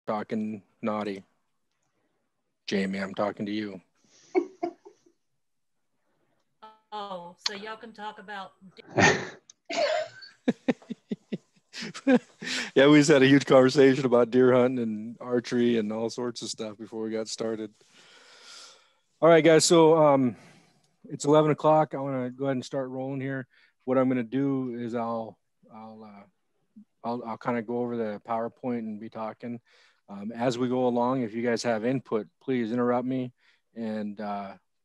talking naughty. Jamie, I'm talking to you. Oh, so y'all can talk about. Yeah, we just had a huge conversation about deer hunting and archery and all sorts of stuff before we got started. All right, guys. So it's 11 o'clock. I want to go ahead and start rolling here. What I'm going to do is I'll kind of go over the PowerPoint and be talking as we go along. If you guys have input, please interrupt me and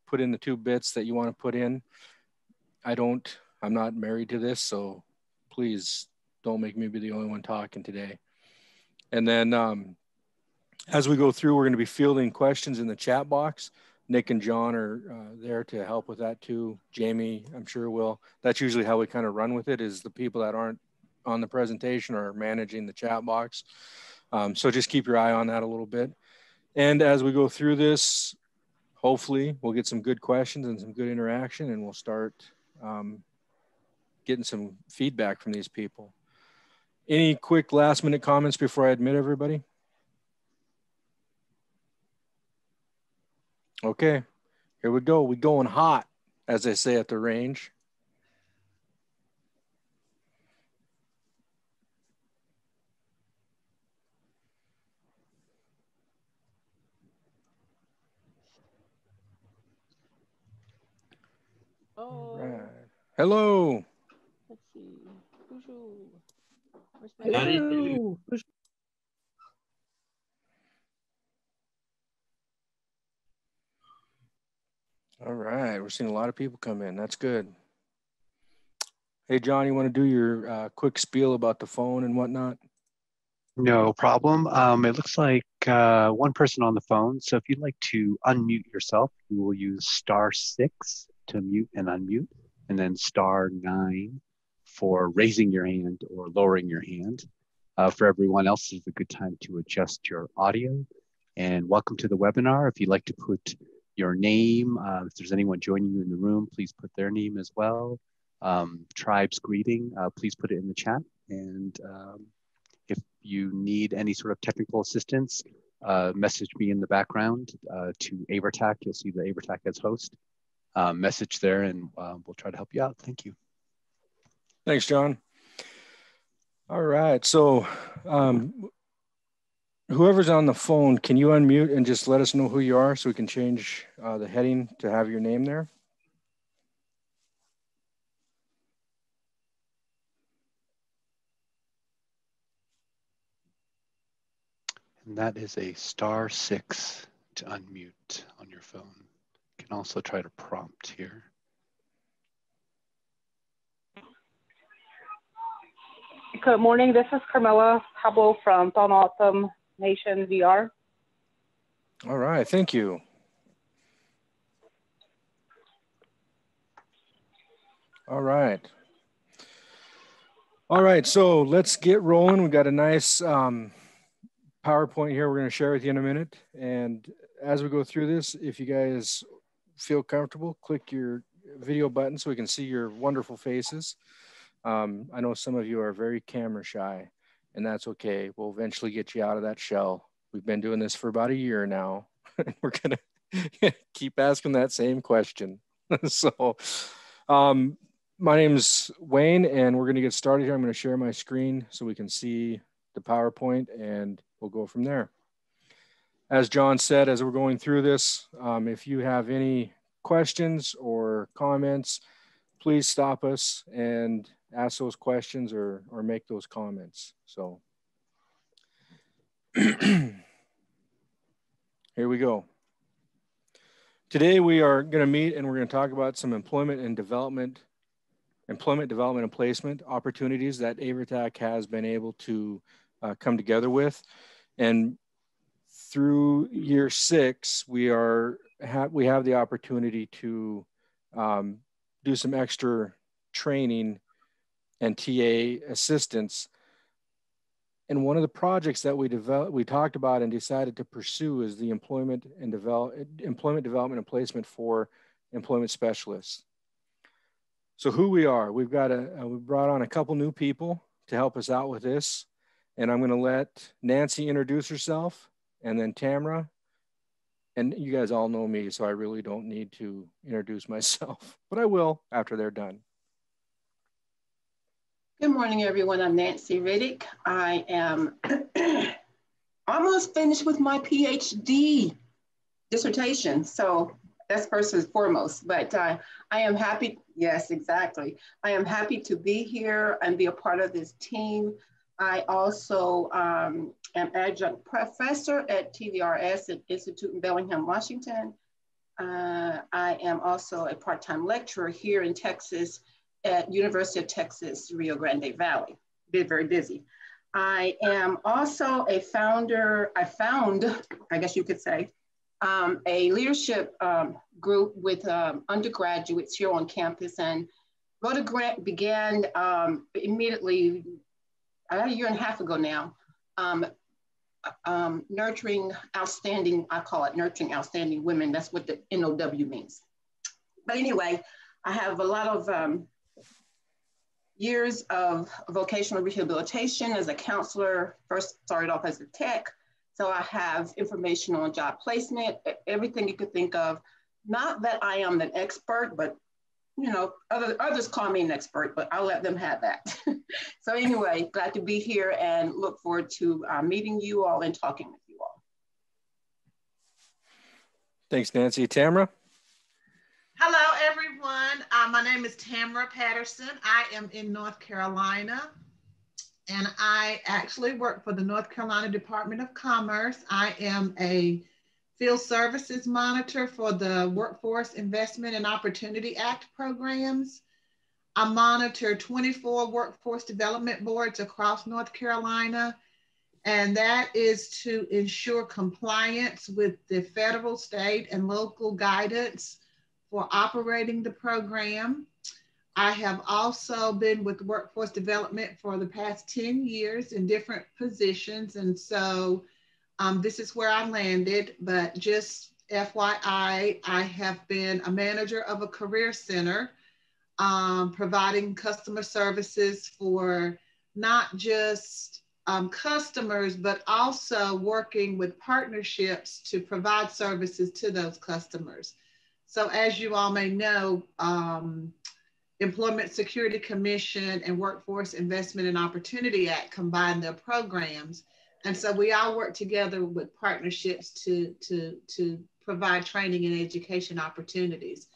put in the 2 bits that you want to put in. I'm not married to this, so please don't make me be the only one talking today. And then as we go through, we're going to be fielding questions in the chat box. Nick and John are there to help with that too. Jamie, I'm sure will. That's usually how we kind of run with it, is the people that aren't on the presentation are managing the chat box. So just keep your eye on that a little bit. And as we go through this, hopefully we'll get some good questions and some good interaction, and we'll start getting some feedback from these people. Any quick last minute comments before I admit everybody? Okay, here we go. We going hot, as they say at the range. Oh. All right. Hello. Let's see. Hello. All right, we're seeing a lot of people come in. That's good. Hey, John, you want to do your quick spiel about the phone and whatnot? No problem. It looks like one person on the phone. So if you'd like to unmute yourself, you will use *6 to mute and unmute, and then *9 for raising your hand or lowering your hand. For everyone else, it's a good time to adjust your audio. And welcome to the webinar. If you'd like to put your name, if there's anyone joining you in the room, please put their name as well. Tribe's greeting, please put it in the chat. And if you need any sort of technical assistance, message me in the background to AIVRTTAC. You'll see the AIVRTTAC as host. Message there, and we'll try to help you out. Thank you. Thanks, John. All right, so whoever's on the phone, can you unmute and just let us know who you are so we can change the heading to have your name there? And that is a *6 to unmute on your phone. You can also try to prompt here. Good morning. This is Carmela Pablo from Thon Awesome Nation VR. All right, thank you. All right. All right, so let's get rolling. We got a nice PowerPoint here we're going to share with you in a minute. And as we go through this, if you guys feel comfortable, click your video button so we can see your wonderful faces. I know some of you are very camera shy, and that's okay. We'll eventually get you out of that shell. We've been doing this for about a year now, and we're going to keep asking that same question. So my name's Wayne, and we're going to get started here. I'm going to share my screen so we can see the PowerPoint, and we'll go from there. As John said, as we're going through this, if you have any questions or comments, please stop us and ask those questions or make those comments. So here we go. Today we are going to meet and we're going to talk about some employment development and placement opportunities that AIVRTTAC has been able to come together with. And through year 6, we have the opportunity to do some extra training and TA assistance. And one of the projects that we talked about and decided to pursue is the employment development and placement for employment specialists. So who we are, we brought on a couple new people to help us out with this. And I'm going to let Nancy introduce herself, and then Tamara. And you guys all know me, so I really don't need to introduce myself, but I will after they're done. Good morning, everyone. I'm Nancy Riddick. I am almost finished with my PhD dissertation. So that's first and foremost, but I am happy. Yes, exactly. I am happy to be here and be a part of this team. I also am adjunct professor at TVRS at Institute in Bellingham, Washington. I am also a part-time lecturer here in Texas at University of Texas, Rio Grande Valley. Been very busy. I am also a founder, I guess you could say, a leadership group with undergraduates here on campus, and wrote a grant, began immediately about a year and a half ago now, nurturing outstanding, I call it nurturing outstanding women. That's what the NOW means. But anyway, I have a lot of years of vocational rehabilitation as a counselor. First started off as a tech. So I have informational and job placement, everything you could think of. Not that I am an expert, but you know, others call me an expert, but I'll let them have that. So anyway, glad to be here and look forward to meeting you all and talking with you all. Thanks, Nancy. Tamara? Hello, everyone. My name is Tamara Patterson. I am in North Carolina, and I actually work for the North Carolina Department of Commerce. I am a field services monitor for the Workforce Investment and Opportunity Act programs. I monitor 24 workforce development boards across North Carolina, and that is to ensure compliance with the federal, state, and local guidance for operating the program. I have also been with workforce development for the past 10 years in different positions. And so this is where I landed, but just FYI, I have been a manager of a career center, providing customer services for not just customers, but also working with partnerships to provide services to those customers. So as you all may know, Employment Security Commission and Workforce Investment and Opportunity Act combine their programs. And so we all work together with partnerships to provide training and education opportunities.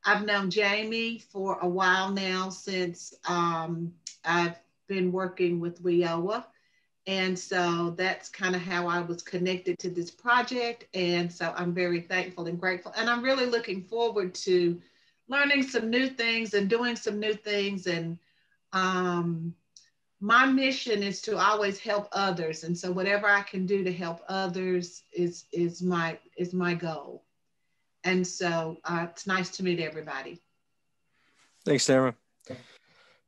I've known Jamie for a while now, since I've been working with WIOA. And so that's kind of how I was connected to this project. And so I'm very thankful and grateful. And I'm really looking forward to learning some new things and doing some new things. And my mission is to always help others. And so whatever I can do to help others is my goal. And so it's nice to meet everybody. Thanks, Tamara.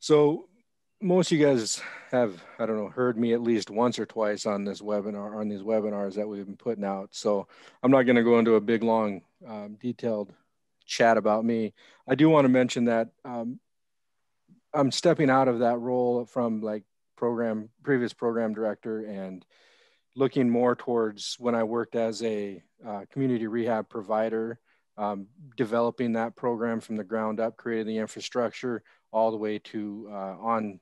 So most of you guys have, I don't know, heard me at least once or twice on this webinar, on these webinars that we've been putting out. So I'm not going to go into a big, long, detailed chat about me. I do want to mention that I'm stepping out of that role from like previous program director and looking more towards when I worked as a community rehab provider, developing that program from the ground up, creating the infrastructure all the way to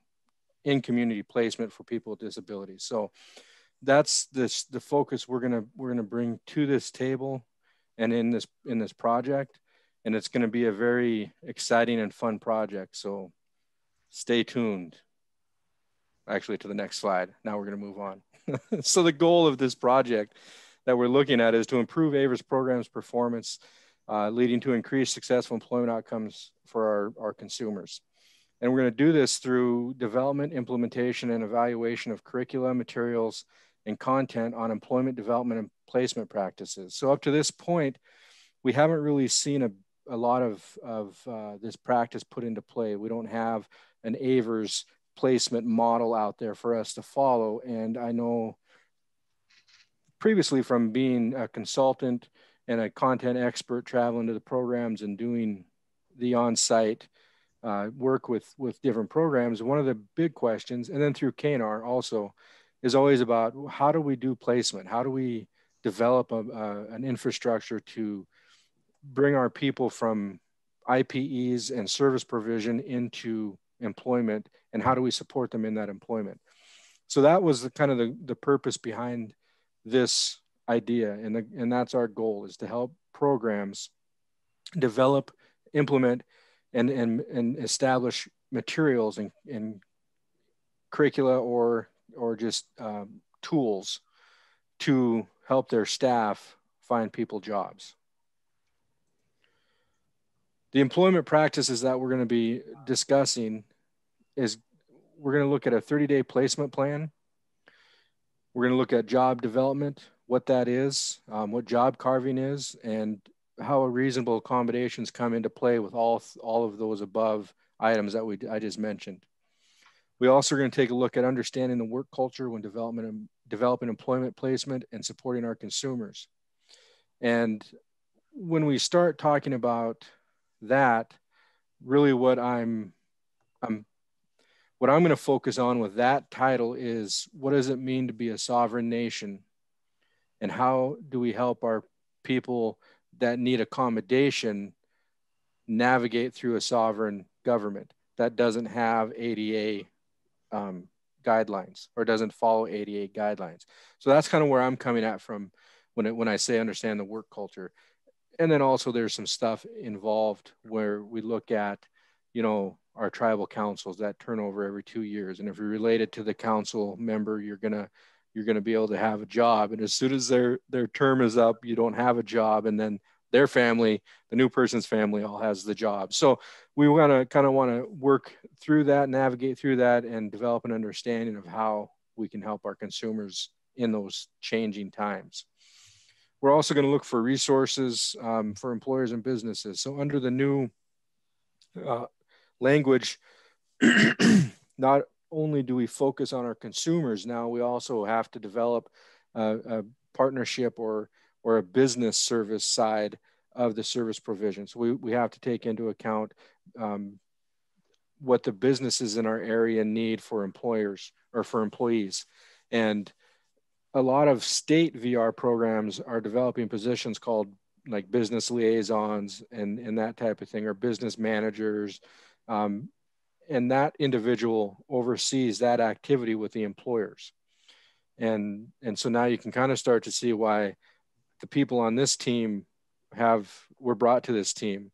in community placement for people with disabilities. So that's the focus we're gonna bring to this table and in this project, and it's gonna be a very exciting and fun project. So stay tuned. Actually, to the next slide. Now we're gonna move on. So the goal of this project that we're looking at is to improve AIVRTTAC's program's performance, leading to increased successful employment outcomes for our consumers. And we're going to do this through development, implementation, and evaluation of curricula, materials, and content on employment development and placement practices. So up to this point, we haven't really seen a lot of this practice put into play. We don't have an AIVRTTAC's placement model out there for us to follow. And I know previously from being a consultant and a content expert, traveling to the programs and doing the on-site work with different programs, one of the big questions, and then through KNR also, is always about how do we do placement? How do we develop an infrastructure to bring our people from IPEs and service provision into employment, and how do we support them in that employment? So that was the purpose behind this idea, and that's our goal, is to help programs develop, implement, and establish materials and curricula or just tools to help their staff find people jobs. The employment practices that we're going to be discussing is we're going to look at a 30-day placement plan. We're going to look at job development, what that is, what job carving is, and how reasonable accommodations come into play with all of those above items that I just mentioned. We also are going to take a look at understanding the work culture when developing employment placement and supporting our consumers. And when we start talking about that, really what I'm going to focus on with that title is, what does it mean to be a sovereign nation? And how do we help our people that need accommodation navigate through a sovereign government that doesn't have ADA guidelines or doesn't follow ADA guidelines? So that's kind of where I'm coming at from when I say understand the work culture. And then also there's some stuff involved where we look at, our tribal councils that turn over every 2 years. And if you're related to the council member, you're gonna be able to have a job. And as soon as their term is up, you don't have a job. And then their family, the new person's family, all has the job. So we want to work through that, navigate through that, and develop an understanding of how we can help our consumers in those changing times. We're also going to look for resources for employers and businesses. So under the new language, not only do we focus on our consumers, now we also have to develop a partnership or a business service side of the service provision. So we have to take into account what the businesses in our area need for employers or for employees. And a lot of state VR programs are developing positions called like business liaisons and that type of thing, or business managers. And that individual oversees that activity with the employers. And so now you can kind of start to see why the people on this team were brought to this team.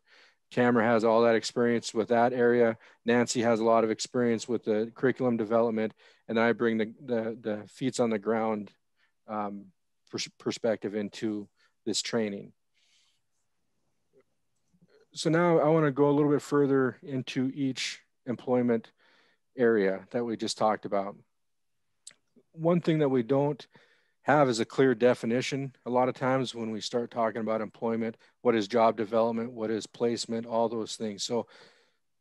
Tamara has all that experience with that area. Nancy has a lot of experience with the curriculum development. And I bring the feet on the ground perspective into this training. So now I want to go a little bit further into each employment area that we just talked about. One thing that we don't have is a clear definition. A lot of times when we start talking about employment, what is job development, what is placement, all those things. So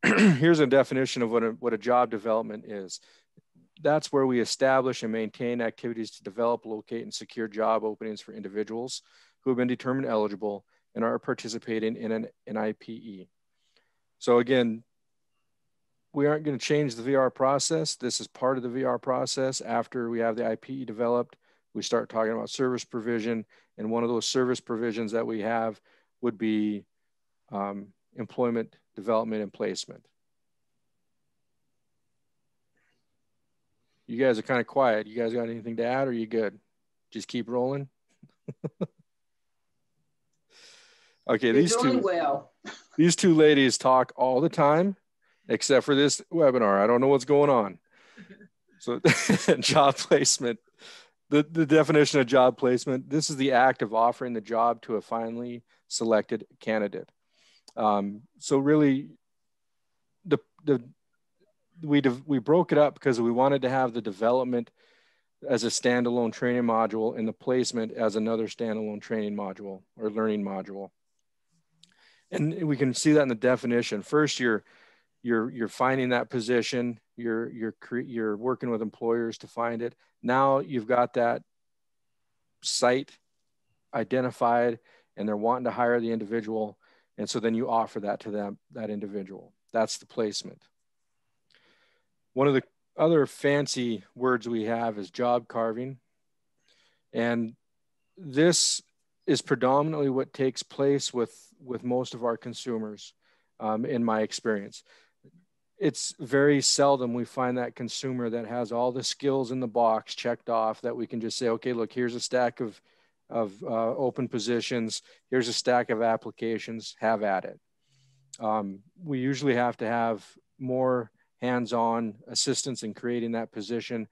here's a definition of what a job development is. That's where we establish and maintain activities to develop, locate, and secure job openings for individuals who have been determined eligible and are participating in an IPE. So again, we aren't going to change the VR process. This is part of the VR process. After we have the IPE developed, we start talking about service provision. And one of those service provisions that we have would be employment, development, and placement. You guys are kind of quiet. You guys got anything to add, or are you good? Just keep rolling. Okay, these two ladies talk all the time, except for this webinar. I don't know what's going on. So job placement, the definition of job placement, this is the act of offering the job to a finally selected candidate. So really, we broke it up because we wanted to have the development as a standalone training module and the placement as another standalone training module or learning module. And we can see that in the definition. First, you're finding that position. You're working with employers to find it. Now you've got that site identified, and they're wanting to hire the individual, and so then you offer that to them, that individual. That's the placement. One of the other fancy words we have is job carving. And this is predominantly what takes place with most of our consumers, in my experience. It's very seldom we find that consumer that has all the skills in the box checked off that we can just say, okay, look, here's a stack of open positions. Here's a stack of applications, have at it. We usually have to have more hands-on assistance in creating that position.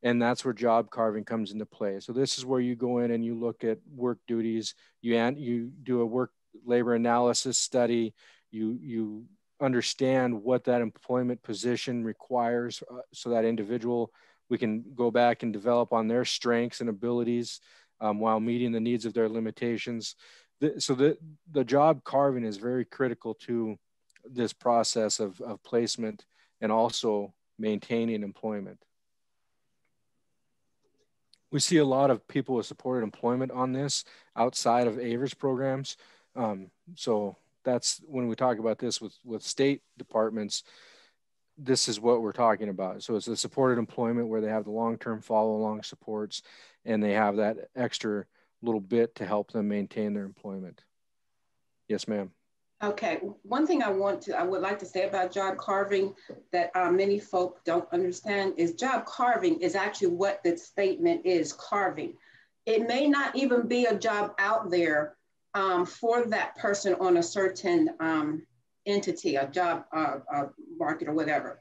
And that's where job carving comes into play. So this is where you go in and you look at work duties. You do a work labor analysis study. You understand what that employment position requires, so that individual, we can go back and develop on their strengths and abilities, while meeting the needs of their limitations. So the job carving is very critical to this process of placement and also maintaining employment. We see a lot of people with supported employment on this outside of AIVRTTAC programs. So that's when we talk about this with state departments, this is what we're talking about. So it's the supported employment where they have the long-term follow-along supports and they have that extra little bit to help them maintain their employment. Yes, ma'am. Okay, one thing I would like to say about job carving that many folk don't understand is job carving is actually what the statement is, carving. It may not even be a job out there for that person on a certain entity, a job market or whatever.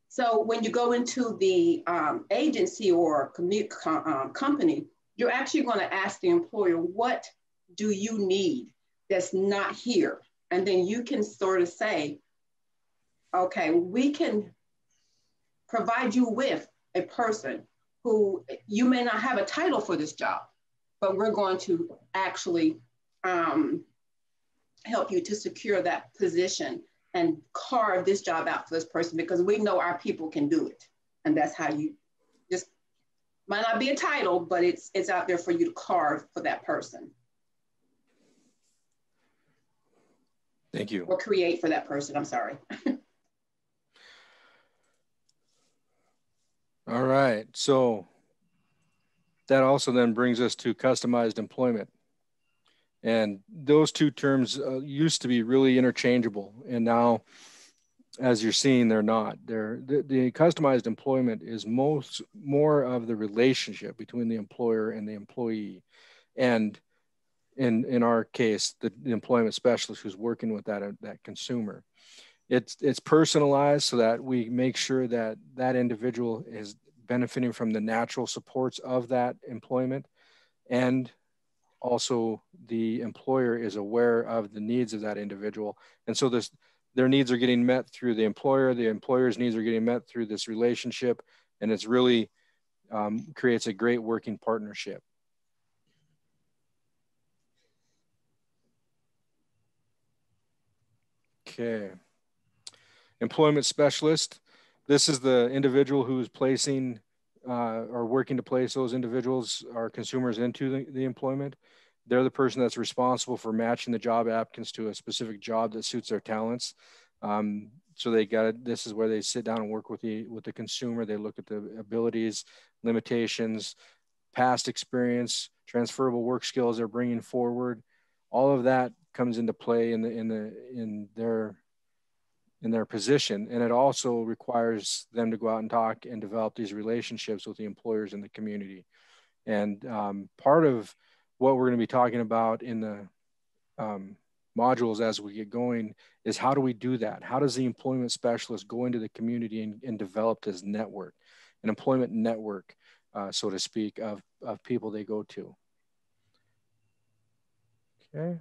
So when you go into the agency or company, you're actually going to ask the employer, what do you need that's not here? And then you can sort of say, okay, we can provide you with a person who you may not have a title for this job, but we're going to actually help you to secure that position and carve this job out for this person because we know our people can do it. And that's how you just, might not be a title, but it's out there for you to carve for that person. Thank you. Or create for that person, I'm sorry. All right, so that also then brings us to customized employment. And those two terms used to be really interchangeable. And now, as you're seeing, they're not. The customized employment is more of the relationship between the employer and the employee. And in our case, the employment specialist who's working with that consumer. It's personalized so that we make sure that that individual is benefiting from the natural supports of that employment, and also the employer is aware of the needs of that individual. And so their needs are getting met through the employer's needs are getting met through this relationship, and it's really creates a great working partnership. Okay. Employment specialist. This is the individual who's placing or working to place those individuals or consumers into the employment. They're the person that's responsible for matching the job applicants to a specific job that suits their talents. So this is where they sit down and work with the consumer. They look at the abilities, limitations, past experience, transferable work skills they're bringing forward. All of that comes into play in their position, and it also requires them to go out and talk and develop these relationships with the employers in the community. And part of what we're going to be talking about in the modules as we get going is how do we do that? How does the employment specialist go into the community and develop this network, an employment network, so to speak, of people they go to? Okay.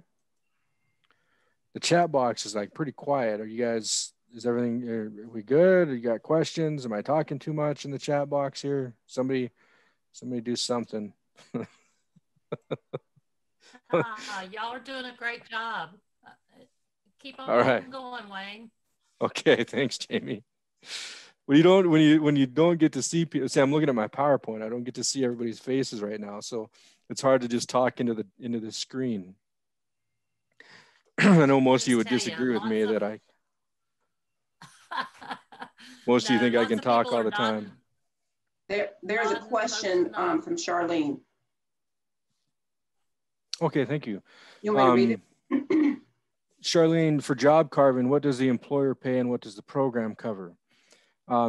The chat box is like pretty quiet. Are you guys, is everything, are we good? You got questions? Am I talking too much in the chat box here? Somebody do something. Y'all are doing a great job. Keep on going, Wayne. Okay, thanks, Jamie. When you don't get to see people, see, I'm looking at my PowerPoint. I don't get to see everybody's faces right now, so it's hard to just talk into the screen. I know most of you would disagree with me that most of you think I can talk all the time. There's a question from Charlene. Okay, thank you. You want me to read it? Charlene, for job carving, what does the employer pay and what does the program cover?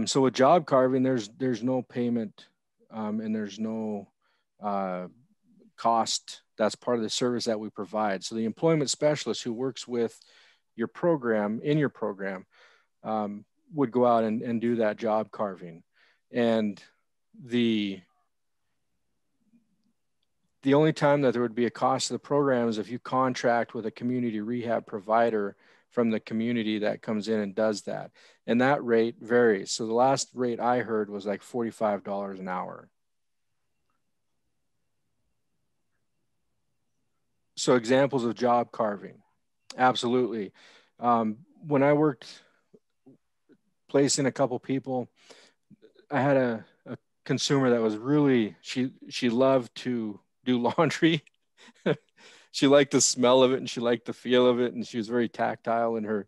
So with job carving, there's no payment and there's no cost. That's part of the service that we provide. So the employment specialist who works with your program, in your program, would go out and do that job carving. And the only time that there would be a cost to the program is if you contract with a community rehab provider from the community that comes in and does that. And that rate varies. So the last rate I heard was like $45 an hour. So examples of job carving, absolutely. When I worked placing a couple people, I had a consumer that was really, she loved to do laundry. She liked the smell of it and she liked the feel of it, and she was very tactile in her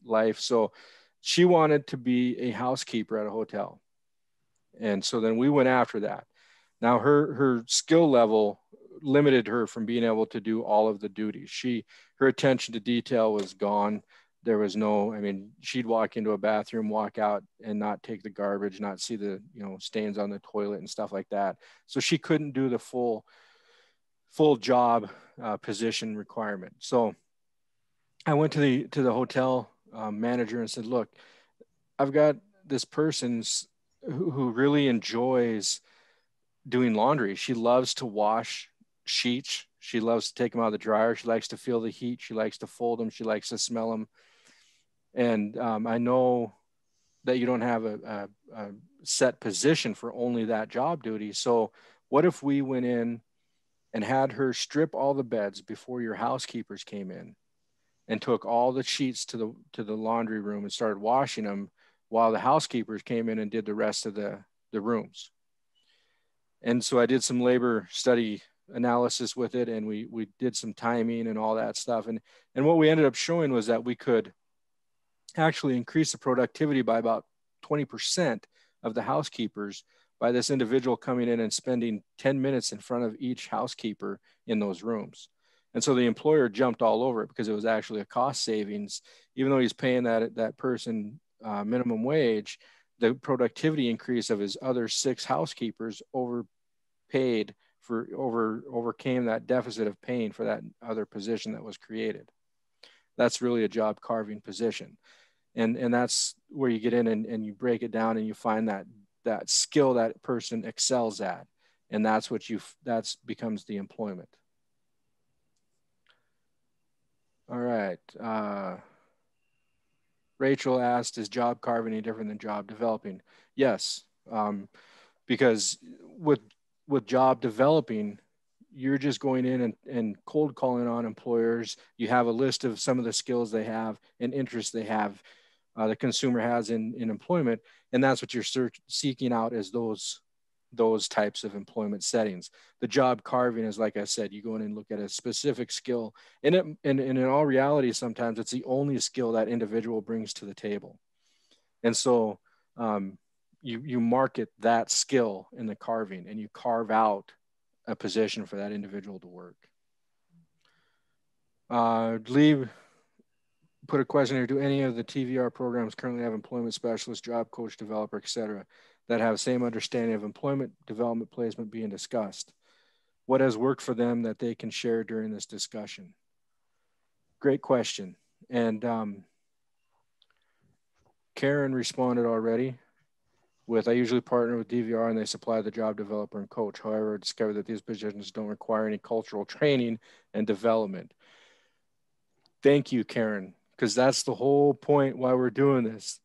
life. So she wanted to be a housekeeper at a hotel, and so then we went after that. Now her skill level limited her from being able to do all of the duties. Her attention to detail was gone. There was no, I mean, she'd walk into a bathroom, walk out and not take the garbage, not see the, stains on the toilet and stuff like that. So she couldn't do the full job position requirement. So I went to the hotel manager and said, look, I've got this person who really enjoys doing laundry. She loves to wash sheets. She loves to take them out of the dryer. She likes to feel the heat. She likes to fold them. She likes to smell them. And I know that you don't have a set position for only that job duty. So what if we went in and had her strip all the beds before your housekeepers came in and took all the sheets to the laundry room and started washing them while the housekeepers came in and did the rest of the rooms. And so I did some labor study analysis with it, and we did some timing and all that stuff. And what we ended up showing was that we could actually increase the productivity by about 20% of the housekeepers by this individual coming in and spending 10 minutes in front of each housekeeper in those rooms. And so the employer jumped all over it because it was actually a cost savings. Even though he's paying that person minimum wage, the productivity increase of his other 6 housekeepers overcame that deficit of paying for that other position that was created. That's really a job carving position. And that's where you get in and you break it down and you find that skill that person excels at. And that's becomes the employment. All right. Rachel asked, is job carving any different than job developing? Yes, because with job developing, you're just going in and cold calling on employers. You have a list of some of the skills they have and interests they have, the consumer has in employment, and that's what you're seeking out as those types of employment settings. The job carving is, like I said, you go in and look at a specific skill, and in all reality, sometimes it's the only skill that individual brings to the table. And so you market that skill in the carving, and you carve out a position for that individual to work. Lee put a question here: do any of the TVR programs currently have employment specialist, job coach, developer, et cetera, that have same understanding of employment, development, placement being discussed? What has worked for them that they can share during this discussion? Great question. And Karen responded already with, I usually partner with DVR and they supply the job developer and coach. However, I discovered that these positions don't require any cultural training and development. Thank you, Karen, because that's the whole point why we're doing this.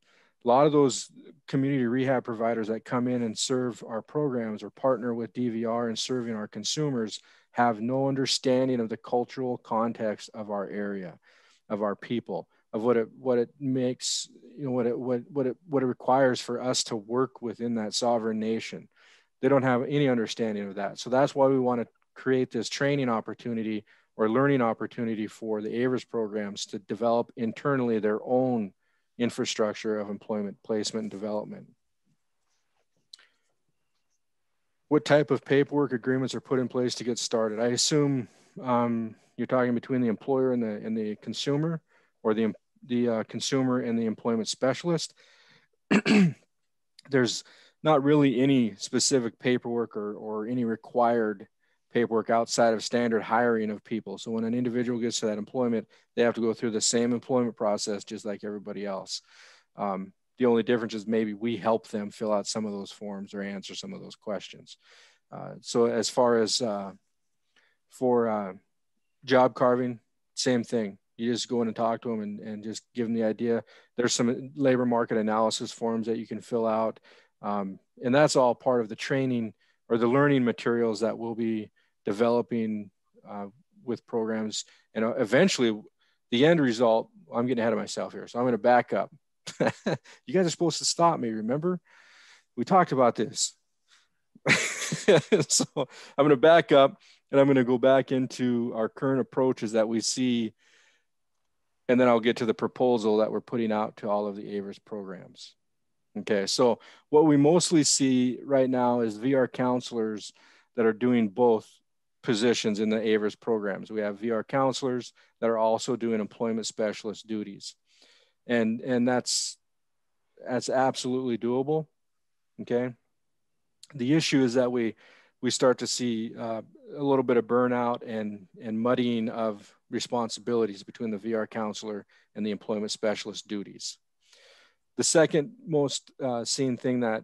A lot of those community rehab providers that come in and serve our programs or partner with DVR and serving our consumers have no understanding of the cultural context of our area, of our people, of what it makes, what it requires for us to work within that sovereign nation. They don't have any understanding of that. So that's why we want to create this training opportunity or learning opportunity for the AIVRTTAC programs to develop internally their own infrastructure of employment, placement, and development. What type of paperwork agreements are put in place to get started? I assume you're talking between the employer and the consumer, or the consumer and the employment specialist. There's not really any specific paperwork or any required paperwork outside of standard hiring of people. So when an individual gets to that employment, they have to go through the same employment process just like everybody else. The only difference is maybe we help them fill out some of those forms or answer some of those questions. So as far as for job carving, same thing. You just go in and talk to them and just give them the idea. There's some labor market analysis forms that you can fill out. And that's all part of the training or the learning materials that we'll be developing with programs. And eventually the end result, I'm getting ahead of myself here, so I'm going to back up. You guys are supposed to stop me, remember? We talked about this. So I'm going to back up and I'm going to go back into our current approaches that we see. And then I'll get to the proposal that we're putting out to all of the AIVRTTAC programs. Okay, so what we mostly see right now is VR counselors that are doing both positions in the AIVRTTAC programs. We have VR counselors that are also doing employment specialist duties. And that's absolutely doable, okay? The issue is that we start to see a little bit of burnout and muddying of responsibilities between the VR counselor and the employment specialist duties. The second most seen thing that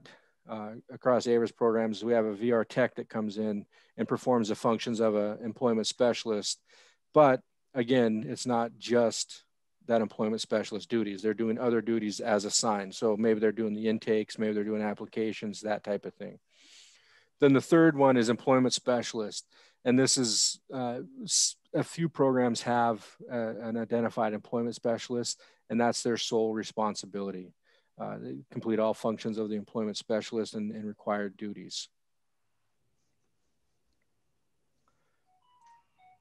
across AIVRTTAC programs, we have a VR tech that comes in and performs the functions of an employment specialist. But again, it's not just that employment specialist duties. They're doing other duties as assigned. So maybe they're doing the intakes, maybe they're doing applications, that type of thing. Then the third one is employment specialist. And this is a few programs have an identified employment specialist, and that's their sole responsibility. They complete all functions of the employment specialist and required duties.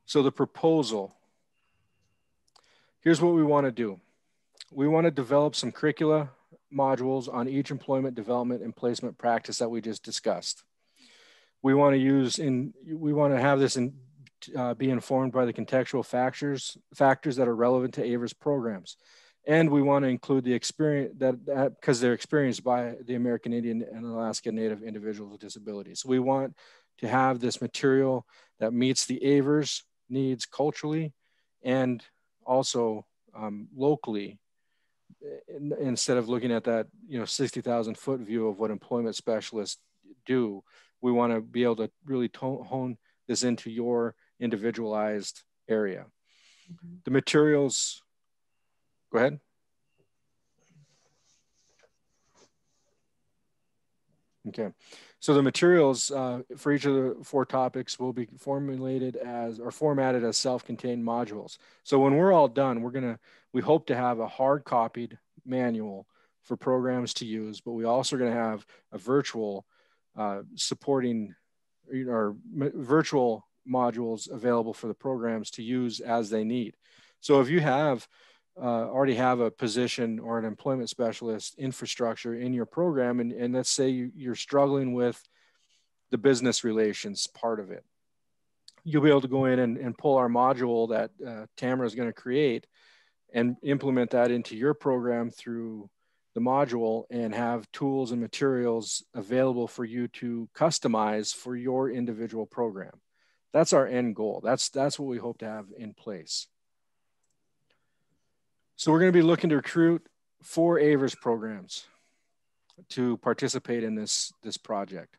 So the proposal, here's what we want to do. We want to develop some curricula modules on each employment development and placement practice that we just discussed. We want to have this be informed by the contextual factors that are relevant to AIVRTTAC programs. And we want to include the experience that because they're experienced by the American Indian and Alaska Native individuals with disabilities. So we want to have this material that meets the AIVRTTAC needs culturally and also locally, instead of looking at that 60,000 foot view of what employment specialists do. We want to be able to really hone this into your individualized area. Mm-hmm. The materials, go ahead. Okay, so the materials for each of the 4 topics will be formatted as self-contained modules. So when we're all done, we hope to have a hard copied manual for programs to use, but we also are going to have a virtual supporting our virtual modules available for the programs to use as they need. So if you have already have a position or an employment specialist infrastructure in your program, and let's say you're struggling with the business relations part of it, you'll be able to go in and pull our module that Tamara is going to create and implement that into your program through the module and have tools and materials available for you to customize for your individual program. That's our end goal. That's what we hope to have in place. So we're going to be looking to recruit 4 AIVRTTAC programs to participate in this project.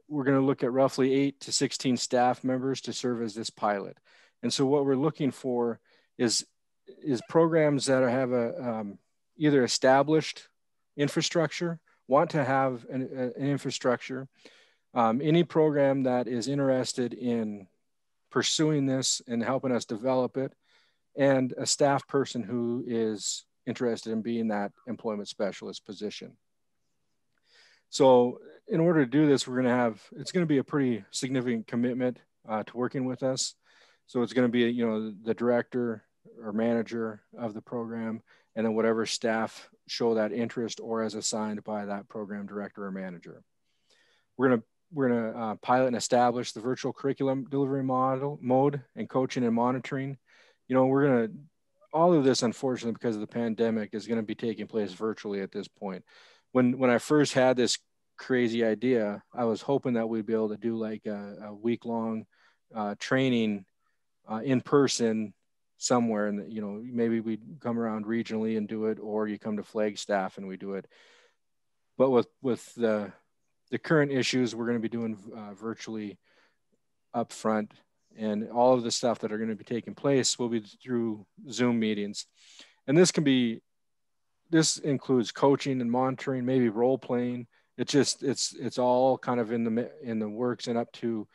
We're going to look at roughly 8 to 16 staff members to serve as this pilot. And so what we're looking for is programs that have a either established infrastructure, want to have an infrastructure, any program that is interested in pursuing this and helping us develop it, and a staff person who is interested in being that employment specialist position. So in order to do this, it's going to be a pretty significant commitment to working with us. So it's going to be, the director or manager of the program, and then whatever staff show that interest or as assigned by that program director or manager. We're going to we're going to pilot and establish the virtual curriculum delivery mode and coaching and monitoring. You know, we're going to, all of this, unfortunately, because of the pandemic, is going to be taking place virtually at this point. When I first had this crazy idea, I was hoping that we'd be able to do like a week-long training in person somewhere, and you know, maybe we'd come around regionally and do it, or you come to Flagstaff and we do it. But with the current issues, we're going to be doing virtually up front, and all of the stuff that are going to be taking place will be through Zoom meetings. And this includes coaching and monitoring, maybe role playing. It's all kind of in the works and up to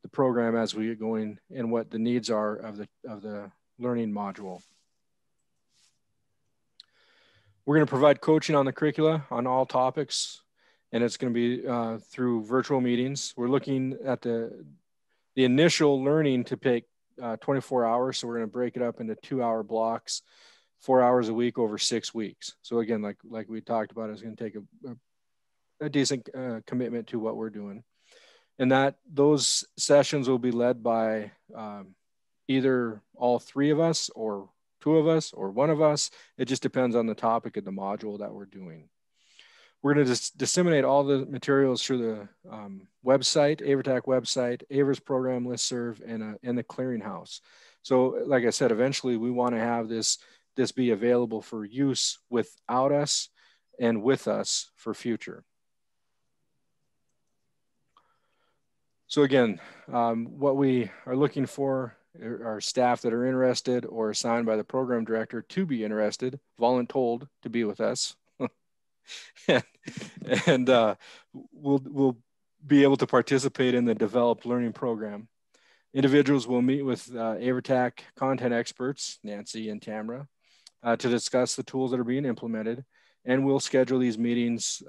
the program as we get going and what the needs are of the learning module. We're going to provide coaching on the curricula on all topics, and it's going to be through virtual meetings. We're looking at the initial learning to take 24 hours. So we're going to break it up into 2-hour blocks, 4 hours a week over 6 weeks. So again, like we talked about, it's going to take a decent commitment to what we're doing. And those sessions will be led by either all 3 of us or 2 of us or 1 of us. It just depends on the topic of the module that we're doing. We're going to disseminate all the materials through the website, AIVRTTAC website, AIVR's program listserv, and the clearinghouse. So like I said, eventually we want to have this be available for use without us and with us for future. So again, what we are looking for are staff that are interested or assigned by the program director to be interested, voluntold to be with us. and we'll be able to participate in the developed learning program. Individuals will meet with AIVRTTAC content experts, Nancy and Tamara, to discuss the tools that are being implemented, and we'll schedule these meetings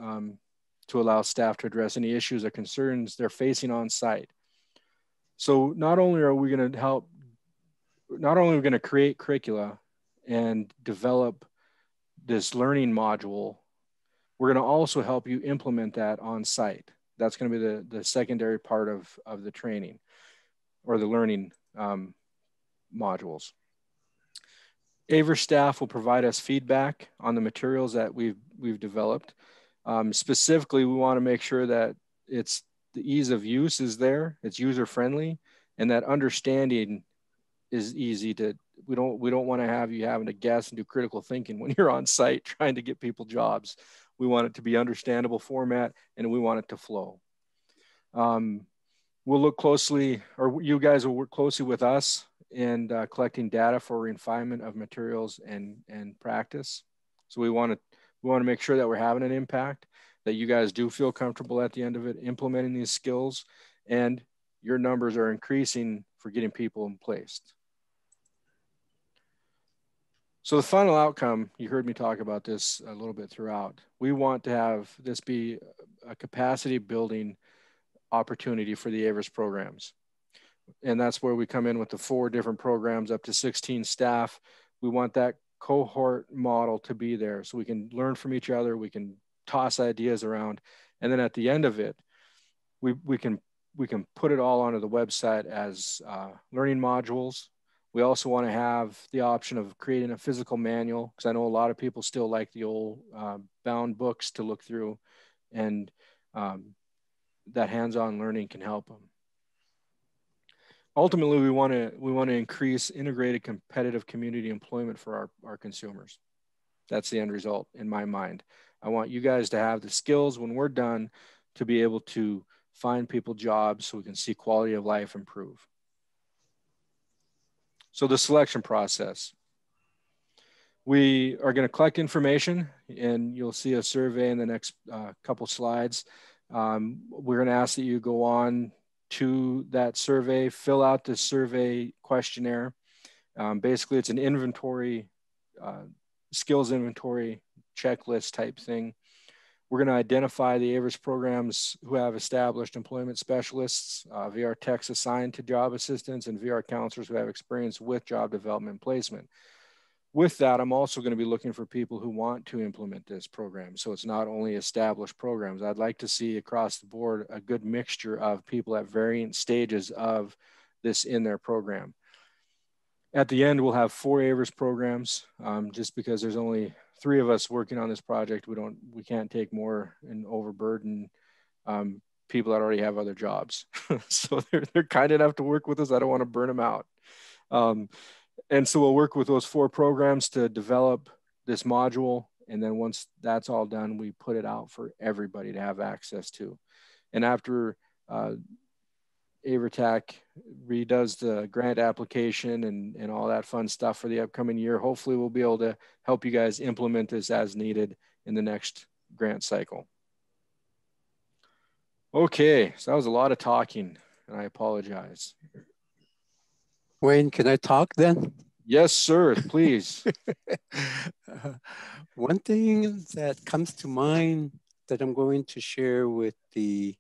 to allow staff to address any issues or concerns they're facing on site. So not only are we going to create curricula and develop this learning module, we're going to also help you implement that on site. That's going to be the secondary part of the training or the learning modules. AIVR staff will provide us feedback on the materials that we've developed. Specifically, we want to make sure that the ease of use is there, it's user-friendly, and that understanding is easy to, we don't want to have you having to guess and do critical thinking when you're on site trying to get people jobs. We want it to be understandable format, and we want it to flow. We'll look closely, or you guys will work closely with us in collecting data for refinement of materials and practice. So we want to make sure that we're having an impact, that you guys do feel comfortable at the end of it, implementing these skills, and your numbers are increasing for getting people in place. So the final outcome, you heard me talk about this a little bit throughout. We want to have this be a capacity building opportunity for the AIVR's programs. And that's where we come in with the 4 different programs, up to 16 staff. We want that cohort model to be there so we can learn from each other, we can toss ideas around, and then at the end of it, we can put it all onto the website as learning modules. We also want to have the option of creating a physical manual, because I know a lot of people still like the old bound books to look through, and that hands-on learning can help them. Ultimately, we want to increase integrated competitive community employment for our consumers. That's the end result in my mind. I want you guys to have the skills when we're done to be able to find people jobs so we can see quality of life improve. So the selection process. We are going to collect information, and you'll see a survey in the next couple slides. We're going to ask that you go on to that survey, fill out the survey questionnaire. Basically, it's an inventory, skills inventory checklist type thing. We're going to identify the AIVR's programs who have established employment specialists, VR techs assigned to job assistants, and VR counselors who have experience with job development and placement. with that, I'm also going to be looking for people who want to implement this program. So it's not only established programs. I'd like to see across the board a good mixture of people at varying stages of this in their program. At the end, we'll have 4 AIVRS programs, just because there's only 3 of us working on this project. We can't take more and overburden people that already have other jobs. So they're kind enough to work with us. I don't want to burn them out. And so we'll work with those 4 programs to develop this module. And then once that's all done, we put it out for everybody to have access to. And after AIVRTTAC redoes the grant application and all that fun stuff for the upcoming year, hopefully we'll be able to help you guys implement this as needed in the next grant cycle. Okay, so that was a lot of talking, and I apologize. Wayne, can I talk then? Yes, sir, please. One thing that comes to mind that I'm going to share with the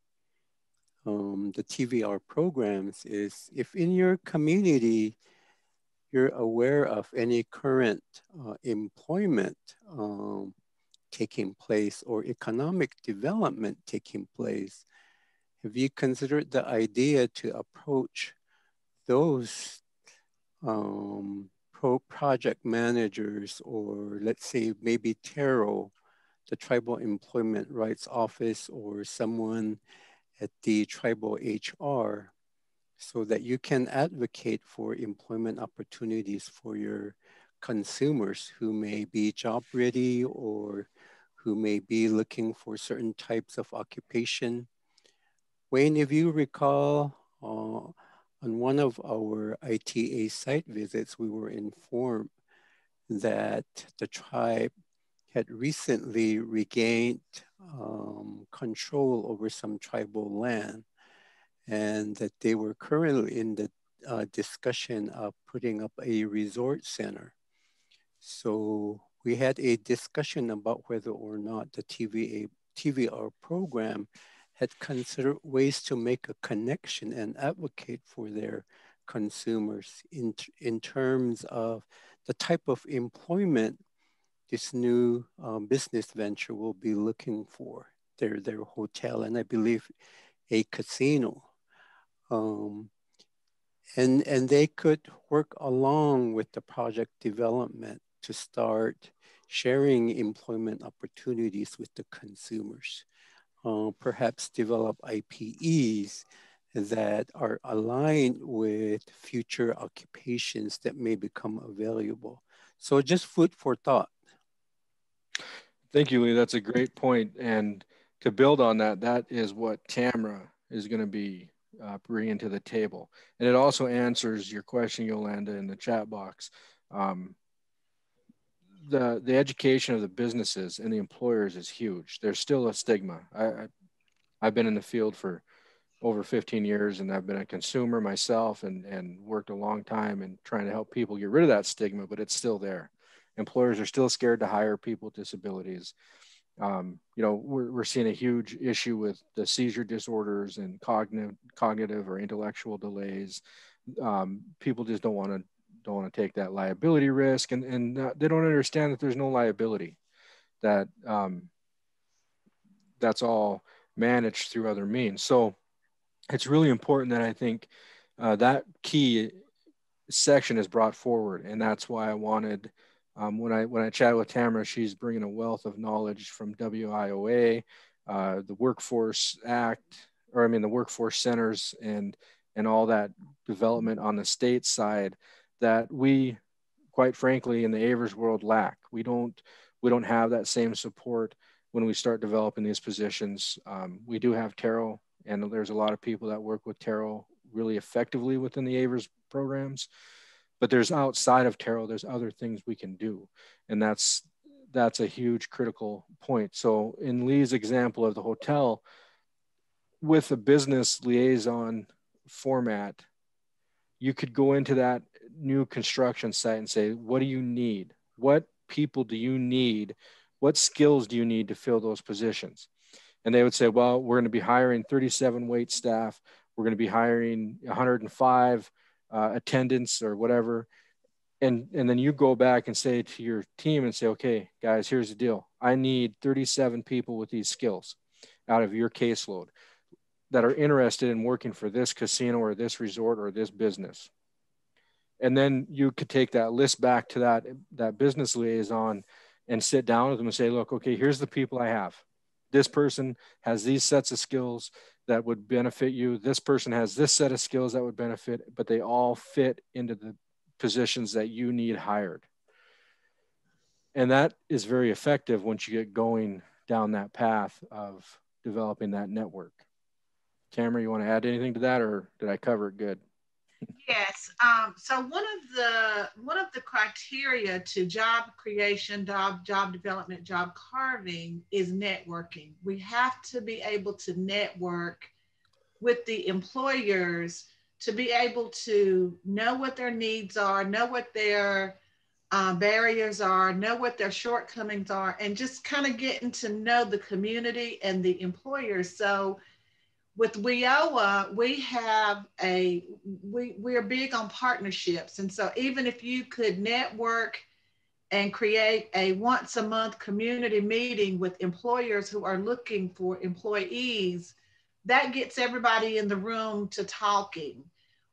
TVR programs is, if in your community you're aware of any current employment taking place or economic development taking place, have you considered the idea to approach those project managers, or let's say maybe TARO, the Tribal Employment Rights Office, or someone at the tribal HR, so that you can advocate for employment opportunities for your consumers who may be job ready or who may be looking for certain types of occupation. Wayne, if you recall, on one of our ITA site visits, we were informed that the tribe had recently regained control over some tribal land, and that they were currently in the discussion of putting up a resort center. So we had a discussion about whether or not the TVR program had considered ways to make a connection and advocate for their consumers in terms of the type of employment this new business venture will be looking for, their hotel, and I believe a casino. And they could work along with the project development to start sharing employment opportunities with the consumers. Perhaps develop IPEs that are aligned with future occupations that may become available. So just food for thought. Thank you, Lee. That's a great point. And to build on that, that is what Tamra is going to be bringing to the table. And it also answers your question, Yolanda, in the chat box. The education of the businesses and the employers is huge. There's still a stigma. I've been in the field for over 15 years, and I've been a consumer myself and worked a long time in trying to help people get rid of that stigma, but it's still there. Employers are still scared to hire people with disabilities. You know, we're seeing a huge issue with the seizure disorders and cognitive or intellectual delays. People just don't want to take that liability risk, and they don't understand that there's no liability, that that's all managed through other means. So it's really important that I think that key section is brought forward, and that's why I wanted, when I chatted with Tamara, she's bringing a wealth of knowledge from WIOA, the Workforce Act, or I mean the workforce centers and all that development on the state side that we, quite frankly, in the AIVRS world lack. We don't have that same support when we start developing these positions. We do have TARO, and there's a lot of people that work with TARO really effectively within the AIVRS programs. But there's outside of TARO, there's other things we can do. And that's a huge critical point. So in Lee's example of the hotel, with a business liaison format, you could go into that new construction site and say, what do you need? What people do you need? What skills do you need to fill those positions? And they would say, well, we're going to be hiring 37 wait staff. We're going to be hiring 105 attendants or whatever. And then you go back and say to your team and say, okay, guys, here's the deal. I need 37 people with these skills out of your caseload that are interested in working for this casino or this resort or this business. And then you could take that list back to that business liaison and sit down with them and say, look, okay, here's the people I have. This person has these sets of skills that would benefit you. This person has this set of skills that would benefit, but they all fit into the positions that you need hired. And that is very effective once you get going down that path of developing that network. Tamara, you want to add anything to that, or did I cover it good? Yes. So one of the criteria to job creation, job development, job carving is networking. We have to be able to network with the employers to be able to know what their needs are, know what their barriers are, know what their shortcomings are, and just kind of getting to know the community and the employers. So with WIOA, we're big on partnerships. And so even if you could network and create a once a month community meeting with employers who are looking for employees, that gets everybody in the room to talking.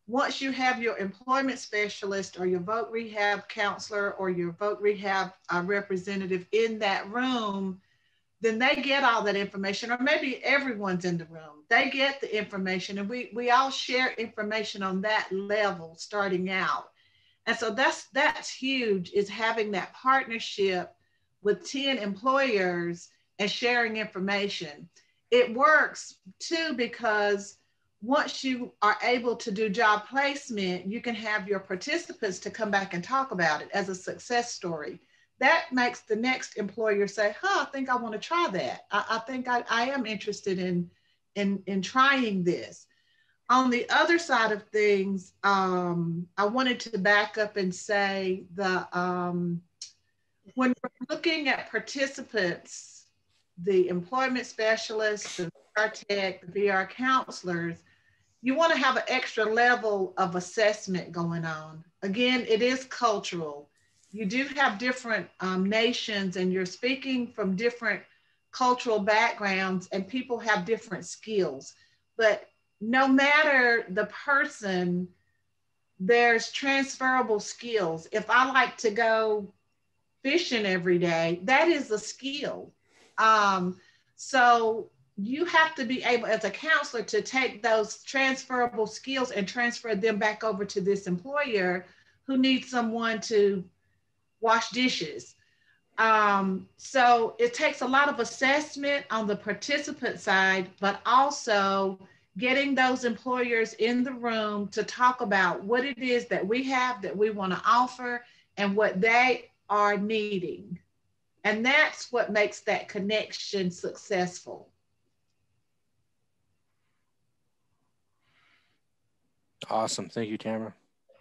Once you have your employment specialist or your voc rehab counselor or your voc rehab representative in that room, then they get all that information, or maybe everyone's in the room. They get the information, and we all share information on that level starting out. And so that's huge, is having that partnership with 10 employers and sharing information. It works too, because once you are able to do job placement, you can have your participants to come back and talk about it as a success story. That makes the next employer say, I think I want to try that. I think I am interested in trying this. On the other side of things, I wanted to back up and say when we're looking at participants, the employment specialists, the VR tech, the VR counselors, you want to have an extra level of assessment going on. Again, it is cultural. You do have different nations, and you're speaking from different cultural backgrounds, and people have different skills. But no matter the person, there's transferable skills. If I like to go fishing every day, that is a skill. So you have to be able, as a counselor, to take those transferable skills and transfer them back over to this employer who needs someone to wash dishes. So it takes a lot of assessment on the participant side, but also getting those employers in the room to talk about what it is that we have that we want to offer and what they are needing. And that's what makes that connection successful. Awesome. Thank you, Tamara.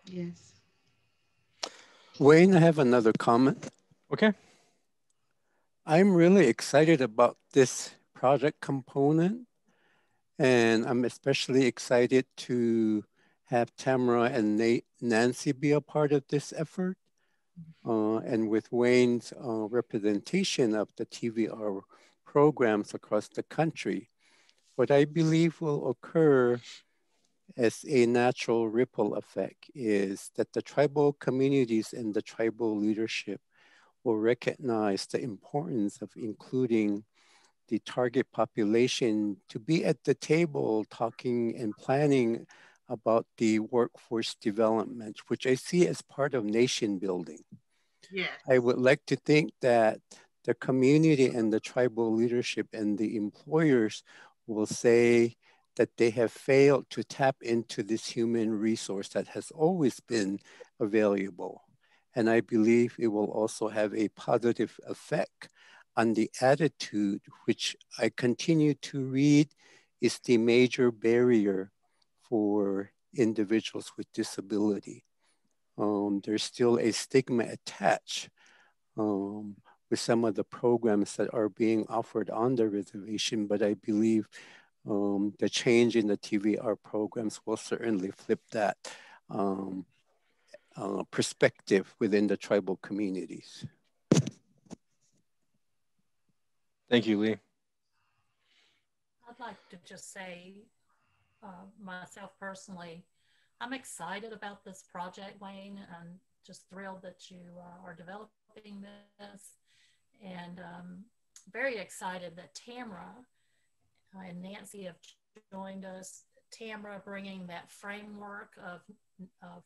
Yes. Wayne, I have another comment. Okay. I'm really excited about this project component, and I'm especially excited to have Tamara and Nancy be a part of this effort. And with Wayne's representation of the TVR programs across the country, what I believe will occur as a natural ripple effect is that the tribal communities and the tribal leadership will recognize the importance of including the target population to be at the table talking and planning about the workforce development, which I see as part of nation building. Yes. I would like to think that the community and the tribal leadership and the employers will say that they have failed to tap into this human resource that has always been available. And I believe it will also have a positive effect on the attitude, which I continue to read is the major barrier for individuals with disability. There's still a stigma attached with some of the programs that are being offered on the reservation, but I believe the change in the TVR programs will certainly flip that perspective within the tribal communities. Thank you, Lee. I'd like to just say, myself personally, I'm excited about this project, Wayne, and just thrilled that you are developing this. And very excited that Tamara and Nancy have joined us. Tamara bringing that framework of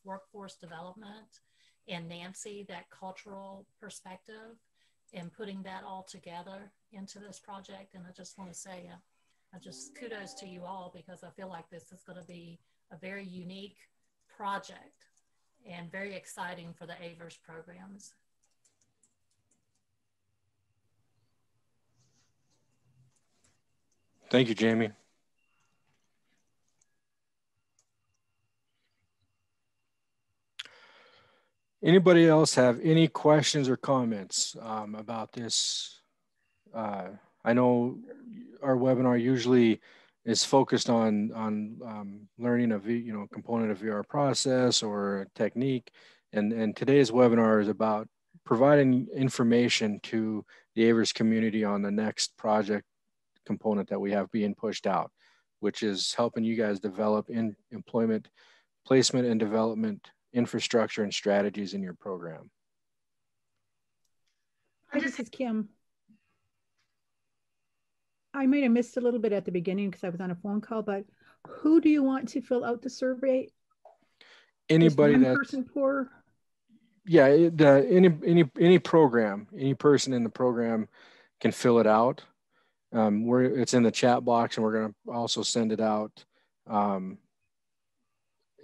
workforce development, and Nancy that cultural perspective, and putting that all together into this project. And I just want to say, I just kudos to you all, because I feel like this is going to be a very unique project and very exciting for the AIVRTTAC programs. Thank you, Jamie. Anybody else have any questions or comments about this? I know our webinar usually is focused on learning a component of VR process or a technique, and today's webinar is about providing information to the AIVRTTAC community on the next project component that we have being pushed out, which is helping you guys develop employment placement and development infrastructure and strategies in your program. Hi, this is Kim. I might have missed a little bit at the beginning because I was on a phone call, but who do you want to fill out the survey? Anybody that person poor? Yeah, any program, any person in the program can fill it out. It's in the chat box, and we're going to also send it out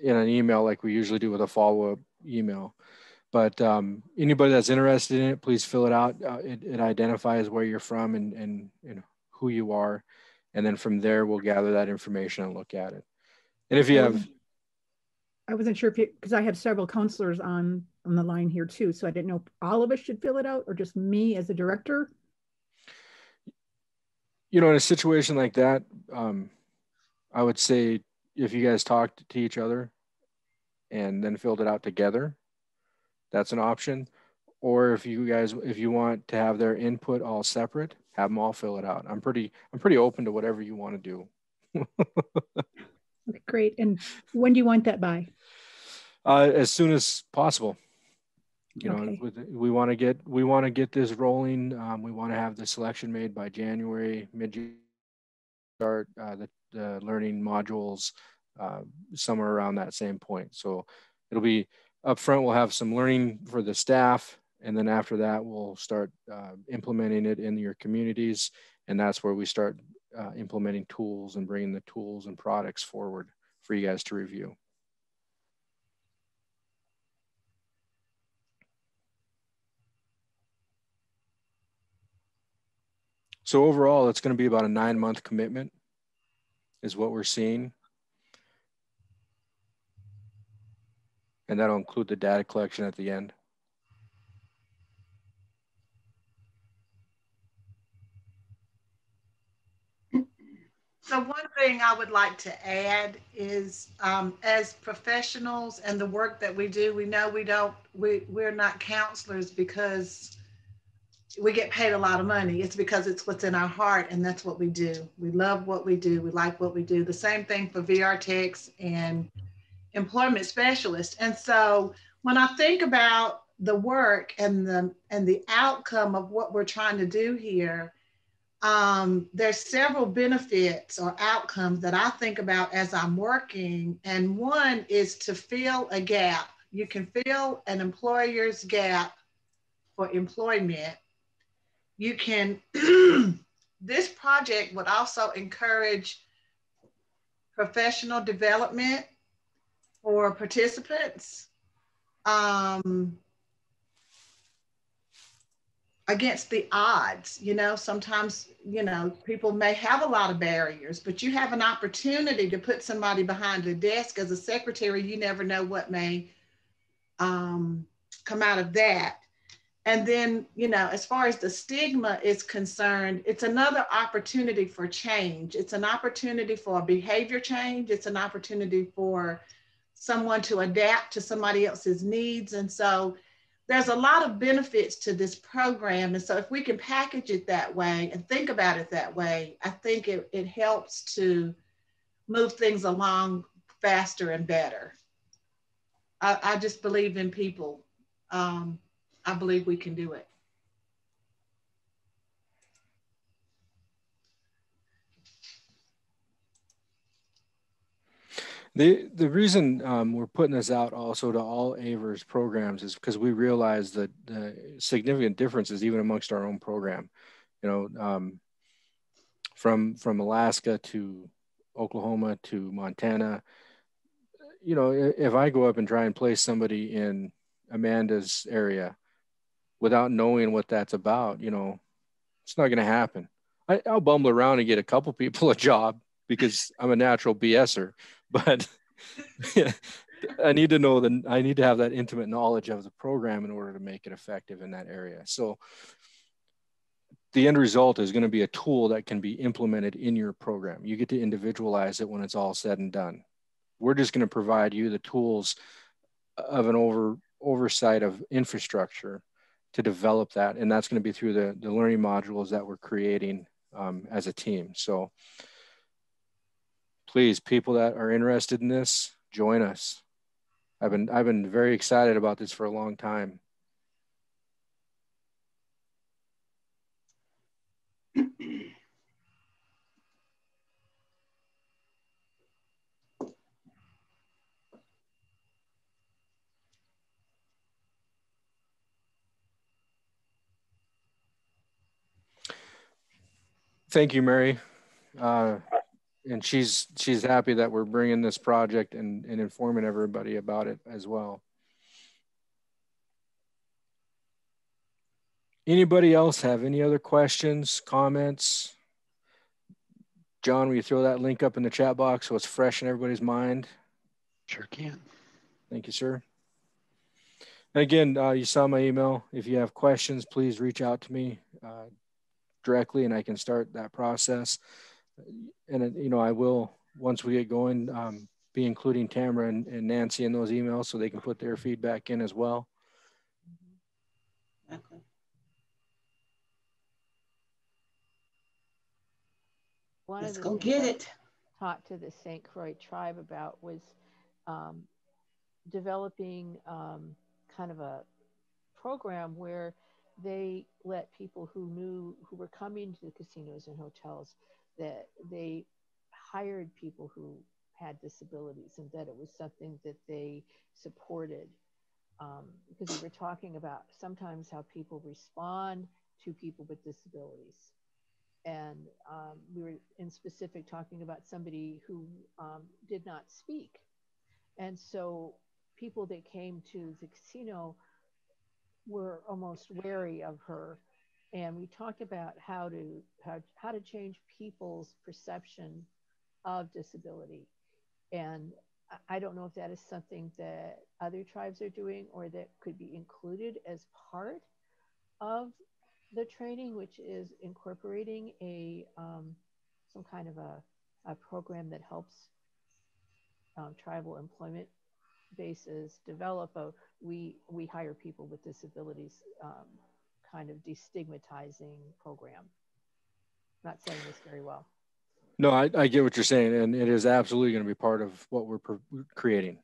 in an email like we usually do with a follow-up email. But anybody that's interested in it, please fill it out. It identifies where you're from and who you are. And then from there, we'll gather that information and look at it. And if you have... I wasn't sure if you, because I have several counselors on the line here too. So I didn't know if all of us should fill it out or just me as a director. You know, in a situation like that, I would say if you guys talked to each other and then filled it out together, that's an option. Or if you want to have their input all separate, have them all fill it out. I'm pretty open to whatever you want to do. Okay, great. And when do you want that by? As soon as possible. You know, okay. we want to get this rolling. We want to have the selection made by January, mid-June. Start the learning modules somewhere around that same point. So it'll be up front. We'll have some learning for the staff, and then after that, we'll start implementing it in your communities, and that's where we start implementing tools and bringing the tools and products forward for you guys to review. So overall, it's going to be about a 9-month commitment is what we're seeing. And that'll include the data collection at the end. So one thing I would like to add is as professionals and the work that we do, we know we're not counselors because we get paid a lot of money. It's because it's what's in our heart, and that's what we do. We love what we do. We like what we do. The same thing for VRTTACs and employment specialists. And so when I think about the work and the outcome of what we're trying to do here, there's several benefits or outcomes that I think about as I'm working. And one is to fill a gap. You can fill an employer's gap for employment. You can, this project would also encourage professional development for participants against the odds. You know, sometimes, you know, people may have a lot of barriers, but you have an opportunity to put somebody behind a desk as a secretary. You never know what may come out of that. And then, you know, as far as the stigma is concerned, it's another opportunity for change. It's an opportunity for behavior change. It's an opportunity for someone to adapt to somebody else's needs. And so there's a lot of benefits to this program. And so if we can package it that way and think about it that way, I think it helps to move things along faster and better. I just believe in people. I believe we can do it. The reason we're putting this out also to all AIVR's programs is because we realize that the significant differences even amongst our own program. You know, from Alaska to Oklahoma to Montana. You know, if I go up and try and place somebody in Amanda's area without knowing what that's about, you know, it's not going to happen. I'll bumble around and get a couple people a job because I'm a natural BSer, but I need to know I need to have that intimate knowledge of the program in order to make it effective in that area. So the end result is going to be a tool that can be implemented in your program. You get to individualize it when it's all said and done. We're just going to provide you the tools of an oversight of infrastructure to develop that. And that's going to be through the learning modules that we're creating as a team. So please, people that are interested in this, join us. I've been very excited about this for a long time. Thank you, Mary. And she's happy that we're bringing this project and informing everybody about it as well. Anybody else have any other questions, comments? John, will you throw that link up in the chat box so it's fresh in everybody's mind? Sure can. Thank you, sir. And again, you saw my email. If you have questions, please reach out to me directly and I can start that process. And, you know, I will, once we get going, be including Tamara and Nancy in those emails so they can put their feedback in as well. Okay. Let's go get it. Talked to the St. Croix Tribe about was developing kind of a program where they let people who were coming to the casinos and hotels, that they hired people who had disabilities and that it was something that they supported. Because we were talking about sometimes how people respond to people with disabilities. And we were in specific talking about somebody who did not speak. And so people that came to the casino were almost wary of her. And we talked about how to change people's perception of disability. And I don't know if that is something that other tribes are doing or that could be included as part of the training, which is incorporating some kind of a program that helps tribal employment bases develop we hire people with disabilities kind of destigmatizing program. Not saying this very well. No, I get what you're saying, and it is absolutely going to be part of what we're creating.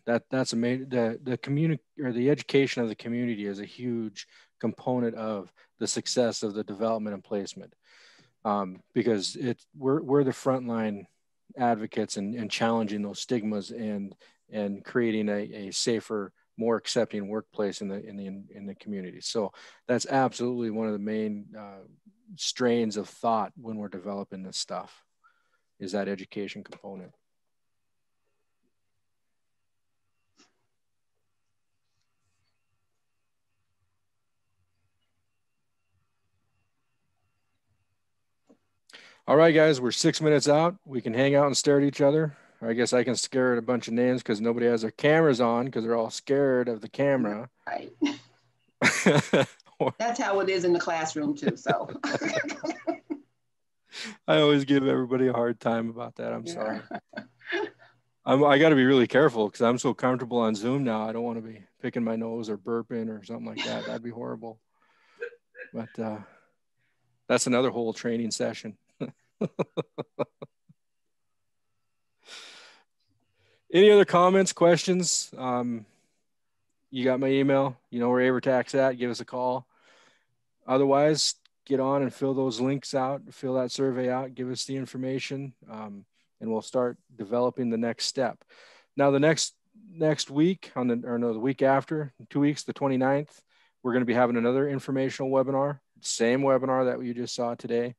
That's amazing. The community or the education of the community is a huge component of the success of the development and placement, because we're the frontline advocates and challenging those stigmas and creating a safer, more accepting workplace in the community. So that's absolutely one of the main strains of thought when we're developing this stuff, is that education component. All right, guys, we're 6 minutes out. We can hang out and stare at each other. I guess I can stare at a bunch of names because nobody has their cameras on because they're all scared of the camera. Right. That's how it is in the classroom too, so. I always give everybody a hard time about that. I'm sorry. I got to be really careful because I'm so comfortable on Zoom now. I don't want to be picking my nose or burping or something like that. That'd be horrible. But that's another whole training session. Any other comments, questions? You got my email. You know where AIVRTTAC's at. Give us a call. Otherwise, get on and fill those links out. Fill that survey out. Give us the information, and we'll start developing the next step. Now, the next week, the week after, 2 weeks, the 29th, we're going to be having another informational webinar. Same webinar that you just saw today.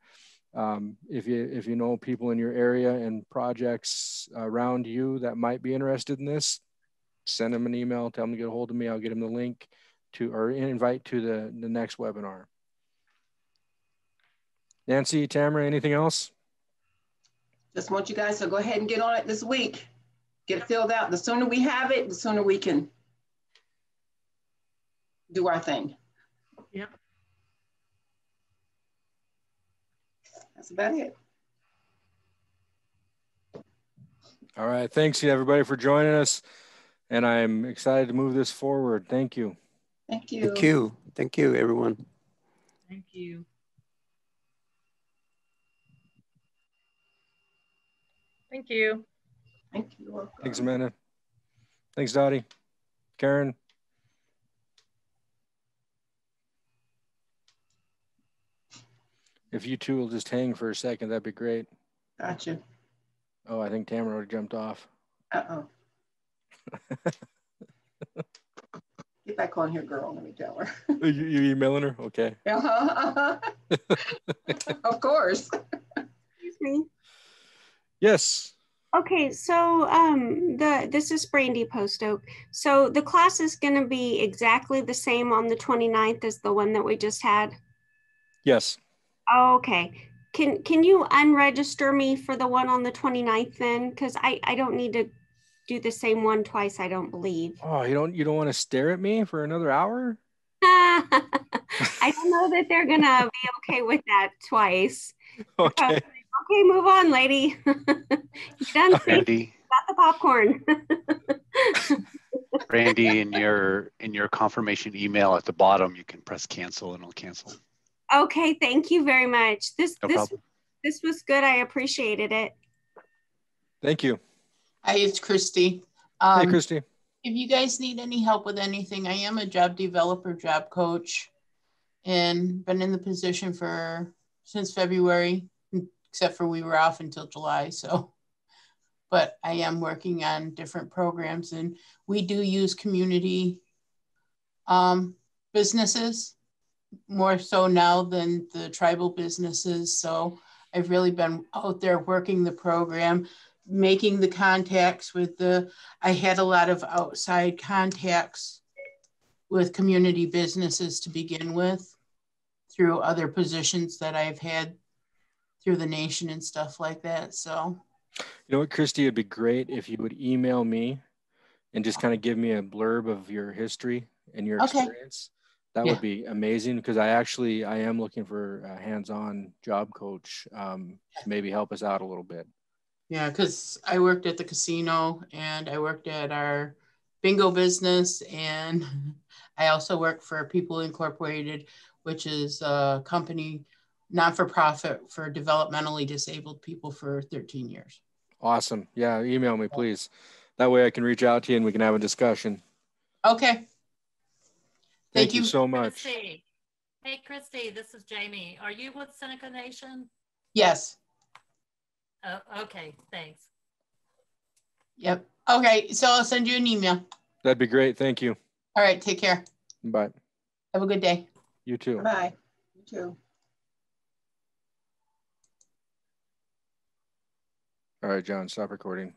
If you know people in your area and projects around you that might be interested in this, send them an email, tell them to get a hold of me. I'll get them the link to, or invite to the next webinar. Nancy, Tamara, anything else? Just want you guys to go ahead and get on it this week. Get it filled out. The sooner we have it, the sooner we can do our thing. Yep. That's about it. All right. Thanks, everybody, for joining us. And I'm excited to move this forward. Thank you. Thank you. Thank you. Thank you, everyone. Thank you. Thank you. Thank you. Thanks, Amanda. Thanks, Dottie. Karen. If you two will just hang for a second, that'd be great. Gotcha. Oh, I think Tamara already jumped off. Uh-oh. Get back on here, girl. Let me tell her. You emailing her? Okay. Of course. Excuse me. Yes. Okay, so this is Brandy Post Oak. So the class is going to be exactly the same on the 29th as the one that we just had? Yes. Okay. Can you unregister me for the one on the 29th then? Because I don't need to do the same one twice, I don't believe. Oh, you don't want to stare at me for another hour? I don't know that they're gonna be okay with that twice. Okay. Okay, move on, lady. You done? Randy. Got the popcorn. Randy, in your confirmation email at the bottom, you can press cancel and it'll cancel. Okay, thank you very much. This was good. I appreciated it. Thank you. Hi, it's Christy. Hey, Christy. If you guys need any help with anything, I am a job developer, job coach, and been in the position since February, except for we were off until July. So, but I am working on different programs, and we do use community businesses more so now than the tribal businesses. So I've really been out there working the program, making the contacts I had a lot of outside contacts with community businesses to begin with through other positions that I've had through the nation and stuff like that. So, you know what, Christy, it'd be great if you would email me and just kind of give me a blurb of your history and your experience. That would be amazing, because I am looking for a hands-on job coach to maybe help us out a little bit. Yeah, because I worked at the casino and I worked at our bingo business, and I also worked for People Incorporated, which is a company, not-for-profit for developmentally disabled people, for 13 years. Awesome. Yeah, email me, please. That way I can reach out to you and we can have a discussion. Okay. Thank you so much. Christy. Hey, Christy, this is Jamie. Are you with Seneca Nation? Yes. Oh, okay, thanks. Yep. Okay, so I'll send you an email. That'd be great. Thank you. All right, take care. Bye. Have a good day. You too. Bye. You too. All right, John, stop recording.